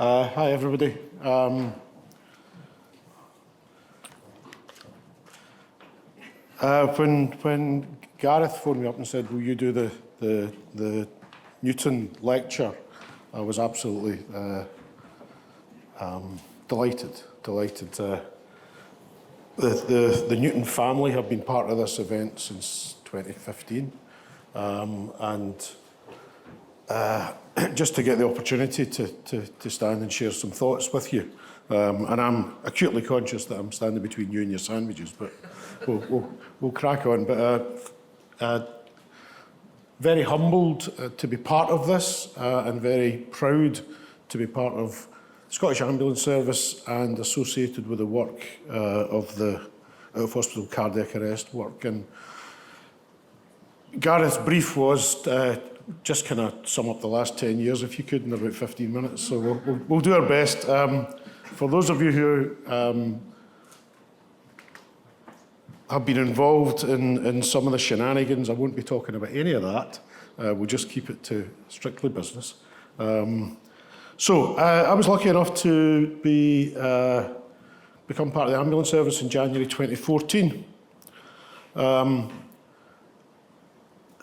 Hi, everybody. When Gareth phoned me up and said, will you do the Newton lecture, I was absolutely delighted. The Newton family have been part of this event since 2015, and just to get the opportunity to stand and share some thoughts with you. And I'm acutely conscious that I'm standing between you and your sandwiches, but we'll crack on. But very humbled to be part of this, and very proud to be part of the Scottish Ambulance Service and associated with the work of the out-of-hospital cardiac arrest work. And Gareth's brief was just kind of sum up the last 10 years, if you could, in about 15 minutes. So we'll do our best. For those of you who have been involved in some of the shenanigans, I won't be talking about any of that. We'll just keep it to strictly business. So I was lucky enough to become part of the ambulance service in January 2014.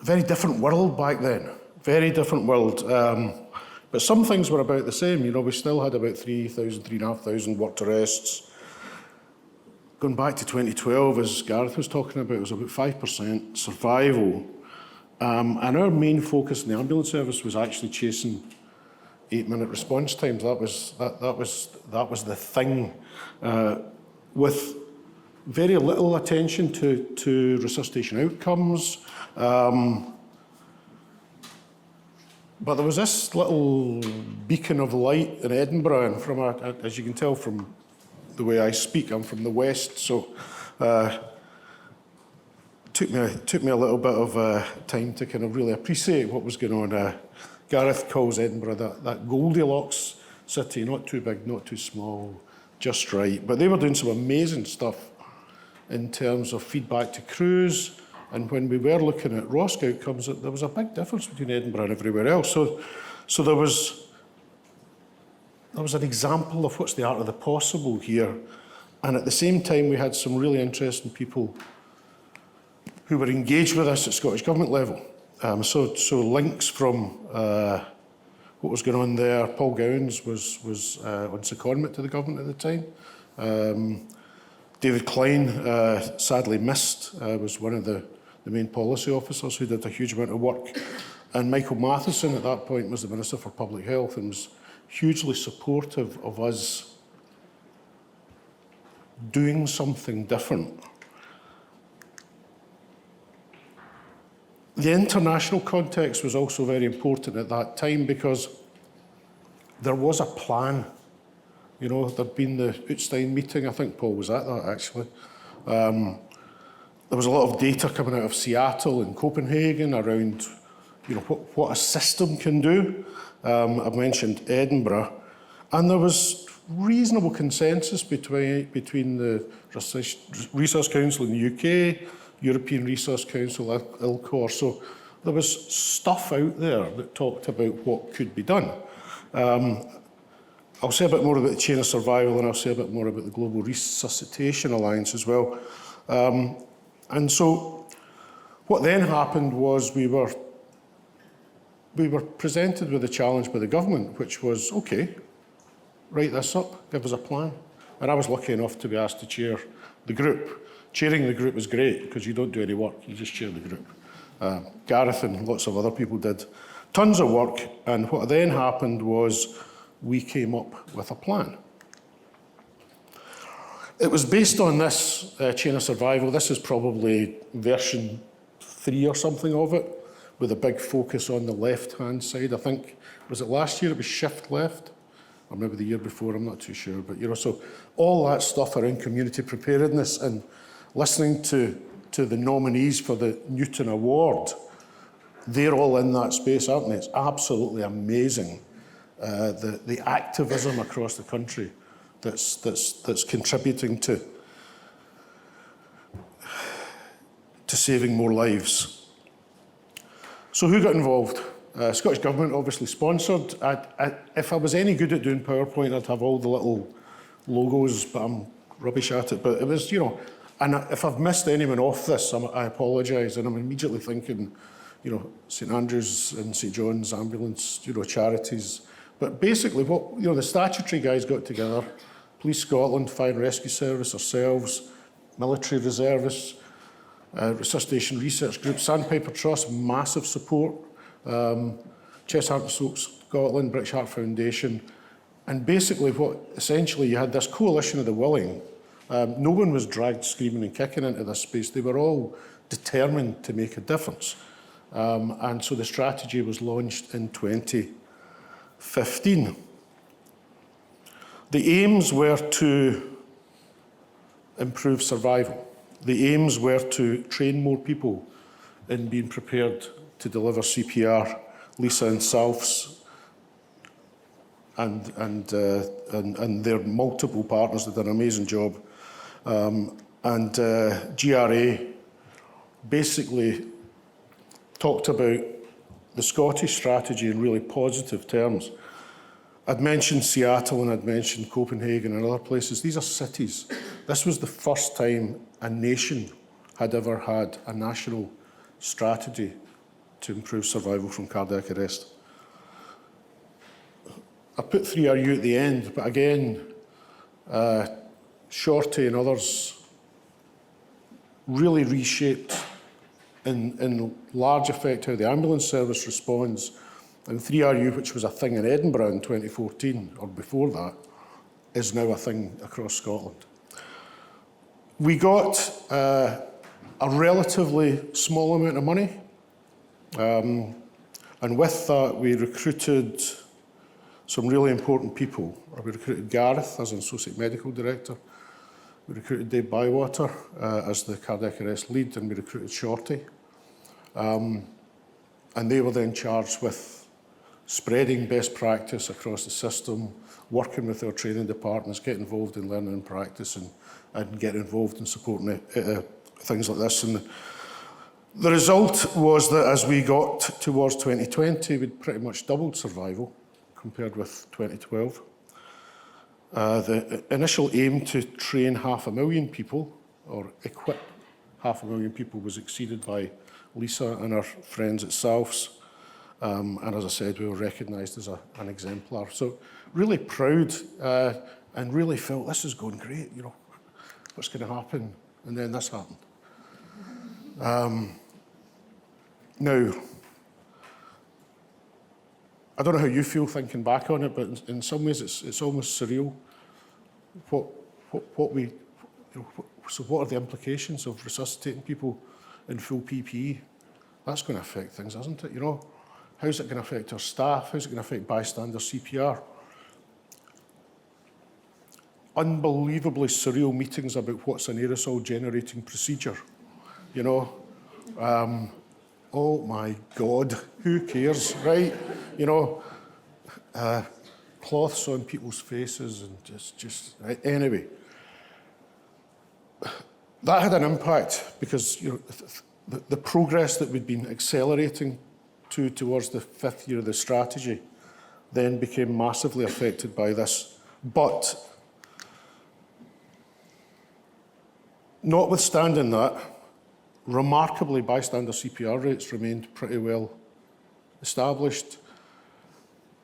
Very different world back then, very different world. But some things were about the same. You know, we still had about 3,500 worked arrests. Going back to 2012, as Gareth was talking about, it was about 5% survival. And our main focus in the ambulance service was actually chasing 8-minute response times. That was the thing, with very little attention to resuscitation outcomes. But there was this little beacon of light in Edinburgh, and as you can tell from the way I speak, I'm from the West, so took me a little bit of time to kind of really appreciate what was going on. Gareth calls Edinburgh that Goldilocks city, not too big, not too small, just right. But they were doing some amazing stuff in terms of feedback to crews. And when we were looking at ROSC outcomes, there was a big difference between Edinburgh and everywhere else. So there was an example of what's the art of the possible here. And at the same time, we had some really interesting people who were engaged with us at Scottish Government level. So links from what was going on there. Paul Gowans was on secondment to the government at the time. David Klein, sadly missed, was one of the main policy officers who did a huge amount of work. And Michael Matheson at that point was the Minister for Public Health and was hugely supportive of us doing something different. The international context was also very important at that time because there was a plan. You know, there'd been the OHCA meeting, I think Paul was at that actually. There was a lot of data coming out of Seattle and Copenhagen around, you know, what a system can do. I've mentioned Edinburgh, and there was reasonable consensus between the Resource Council in the UK, European Resource Council, ILCOR. So there was stuff out there that talked about what could be done. I'll say a bit more about the chain of survival, and I'll say a bit more about the Global Resuscitation Alliance as well. And so what then happened was we were presented with a challenge by the government, which was, okay, write this up, give us a plan. And I was lucky enough to be asked to chair the group. Chairing the group was great because you don't do any work, you just chair the group. Gareth and lots of other people did tons of work, and what then happened was we came up with a plan. It was based on this chain of survival. This is probably version 3 or something of it, with a big focus on the left-hand side. I think, was it last year it was shift left? Or maybe the year before, I'm not too sure. But, you know, so all that stuff around community preparedness and listening to the nominees for the Newton Award, they're all in that space, aren't they? It's absolutely amazing, the activism across the country that's contributing to saving more lives. So who got involved? Scottish Government obviously sponsored. If I was any good at doing PowerPoint, I'd have all the little logos, but I'm rubbish at it. But it was, you know, and if I've missed anyone off this, I apologise. And I'm immediately thinking, you know, St Andrews and St John's ambulance, you know, charities. But basically, what, you know, the statutory guys got together, Police Scotland, Fire and Rescue Service, ourselves, military reservists, resuscitation research group, Sandpiper Trust, massive support, Chest Heart and Stroke Scotland, British Heart Foundation, and basically essentially you had this coalition of the willing. No one was dragged screaming and kicking into this space. They were all determined to make a difference. And so the strategy was launched in 2015. The aims were to improve survival. The aims were to train more people in being prepared to deliver CPR. Lisa and Salfs and their multiple partners did an amazing job. GRA basically talked about the Scottish strategy in really positive terms. I'd mentioned Seattle and I'd mentioned Copenhagen and other places. These are cities. This was the first time a nation had ever had a national strategy to improve survival from cardiac arrest. I put 3RU at the end, but again, Shorty and others really reshaped in large effect how the ambulance service responds. And 3RU, which was a thing in Edinburgh in 2014, or before that, is now a thing across Scotland. We got a relatively small amount of money, and with that we recruited some really important people. We recruited Gareth as an Associate Medical Director, we recruited Dave Bywater as the cardiac arrest lead, and we recruited Shorty. And they were then charged with spreading best practice across the system, working with our training departments, getting involved in learning and practice, and getting involved in supporting things like this. And the result was that as we got towards 2020, we'd pretty much doubled survival compared with 2012. The initial aim to train 500,000 people, or equip 500,000 people, was exceeded by Lisa and our friends at Salfs. And as I said, we were recognised as an exemplar. So really proud and really felt this is going great, you know, what's going to happen? And then this happened. Now, I don't know how you feel thinking back on it, but in some ways it's almost surreal. So what are the implications of resuscitating people in full PPE? That's going to affect things, isn't it? You know, how's it going to affect our staff? How's it going to affect bystander CPR? Unbelievably surreal meetings about what's an aerosol generating procedure. You know, oh my God, who cares, right? You know, cloths on people's faces and just anyway. That had an impact because, you know, the progress that we'd been accelerating towards the 5th year of the strategy then became massively affected by this. But notwithstanding that, remarkably, bystander CPR rates remained pretty well established.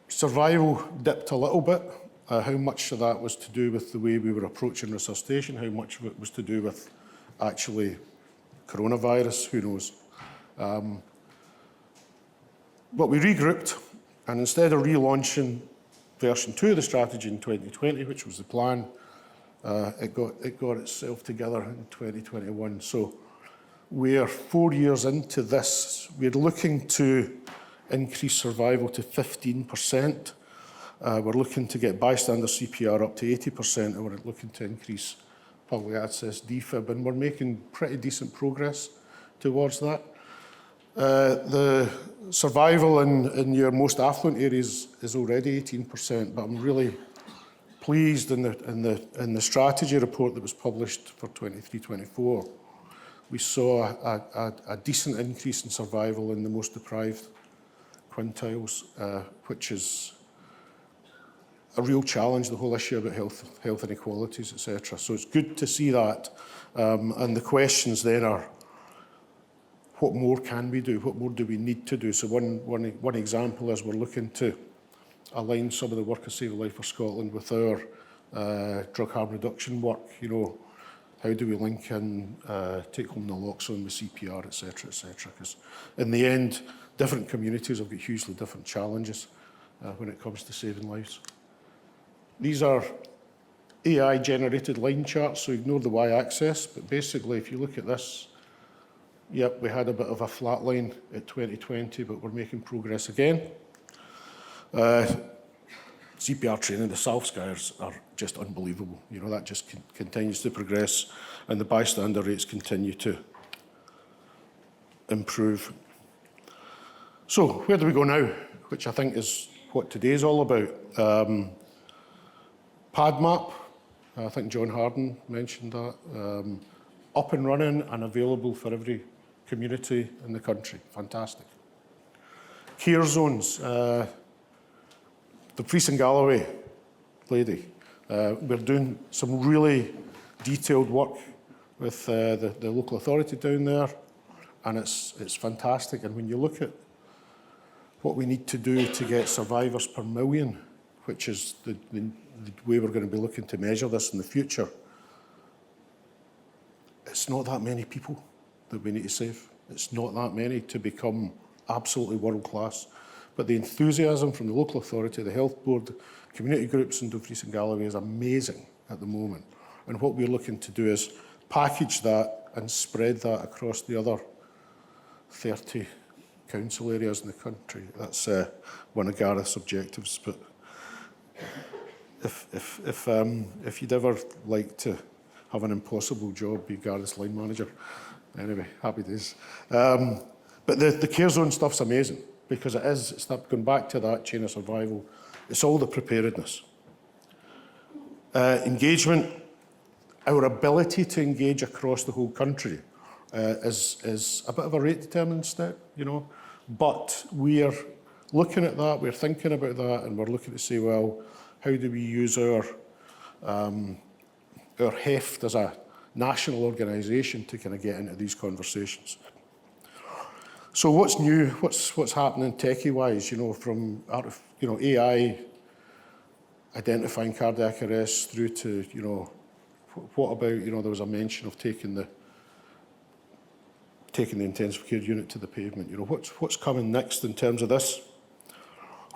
Survival dipped a little bit. How much of that was to do with the way we were approaching resuscitation, how much of it was to do with actually coronavirus, who knows. But we regrouped, and instead of relaunching version 2 of the strategy in 2020, which was the plan, it got itself together in 2021. So we're 4 years into this. We're looking to increase survival to 15%. We're looking to get bystander CPR up to 80%, and we're looking to increase public access defib, and we're making pretty decent progress towards that. The survival in your most affluent areas is already 18%, but I'm really pleased in the strategy report that was published for 23-24. We saw a decent increase in survival in the most deprived quintiles, which is a real challenge, the whole issue about health inequalities, etc. So it's good to see that. And the questions then are, what more can we do? What more do we need to do? So one example is we're looking to align some of the work of Save a Life for Scotland with our drug harm reduction work. You know, how do we link in take-home naloxone with CPR, etc., etc.? Because in the end, different communities have got hugely different challenges when it comes to saving lives. These are AI-generated line charts, so ignore the y-axis, but basically, if you look at this, yep, we had a bit of a flat line at 2020, but we're making progress again. CPR training, the SCAS are just unbelievable. You know, that just continues to progress, and the bystander rates continue to improve. So, where do we go now? Which I think is what today's all about. PadMap, I think John Harden mentioned that, up and running and available for every community in the country. Fantastic. Care zones. The Priest and Galloway lady. We're doing some really detailed work with the local authority down there, and it's fantastic. And when you look at what we need to do to get survivors per million, which is the way we're going to be looking to measure this in the future, it's not that many people that we need to save. It's not that many to become absolutely world class. But the enthusiasm from the local authority, the health board, community groups in Dumfries and Galloway is amazing at the moment. And what we're looking to do is package that and spread that across the other 30 council areas in the country. That's one of Gareth's objectives. But if you'd ever like to have an impossible job, be Gareth's line manager. Anyway, happy days. But the care zone stuff's amazing, because it's not going back to that chain of survival. It's all the preparedness. Engagement, our ability to engage across the whole country is a bit of a rate-determining step, you know. But we're looking at that, we're thinking about that, and we're looking to say, well, how do we use our heft as a national organisation to kind of get into these conversations? So what's new? What's happening techie-wise? You know, from AI identifying cardiac arrest through to, you know, what about, you know, there was a mention of taking the intensive care unit to the pavement. You know, what's coming next in terms of this?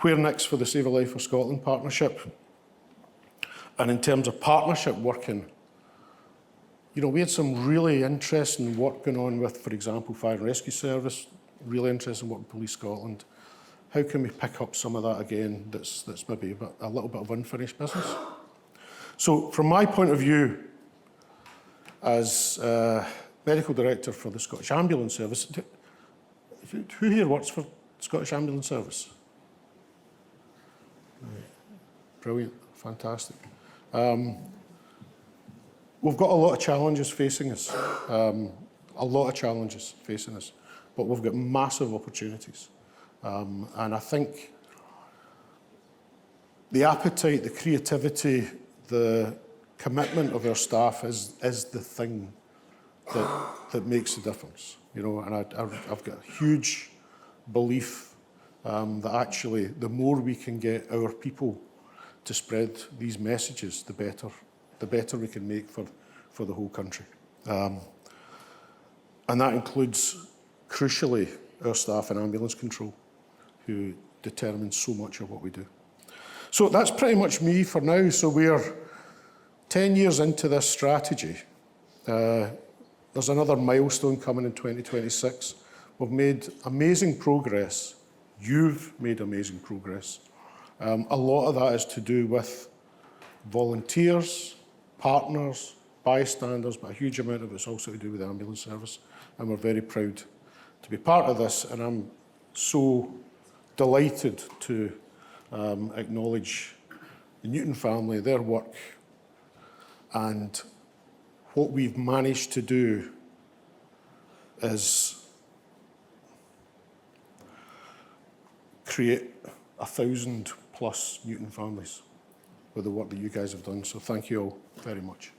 Where next for the Save a Life for Scotland partnership? And in terms of partnership working, you know, we had some really interesting work going on with, for example, Fire and Rescue Service, really interesting work with Police Scotland. How can we pick up some of that again that's maybe a little bit of unfinished business? So from my point of view, as Medical Director for the Scottish Ambulance Service, who here works for Scottish Ambulance Service? Brilliant, fantastic. We've got a lot of challenges facing us, but we've got massive opportunities. And I think the appetite, the creativity, the commitment of our staff is the thing that makes the difference. You know, and I've got a huge belief that actually the more we can get our people to spread these messages, the better we can make for the whole country. And that includes, crucially, our staff in ambulance control, who determine so much of what we do. So that's pretty much me for now. So we're 10 years into this strategy. There's another milestone coming in 2026. We've made amazing progress. You've made amazing progress. A lot of that is to do with volunteers, partners, bystanders, but a huge amount of it's also to do with the ambulance service. And we're very proud to be part of this. And I'm so delighted to acknowledge the Newton family, their work, and what we've managed to do is create 1,000+ Newton families with the work that you guys have done. So thank you all very much.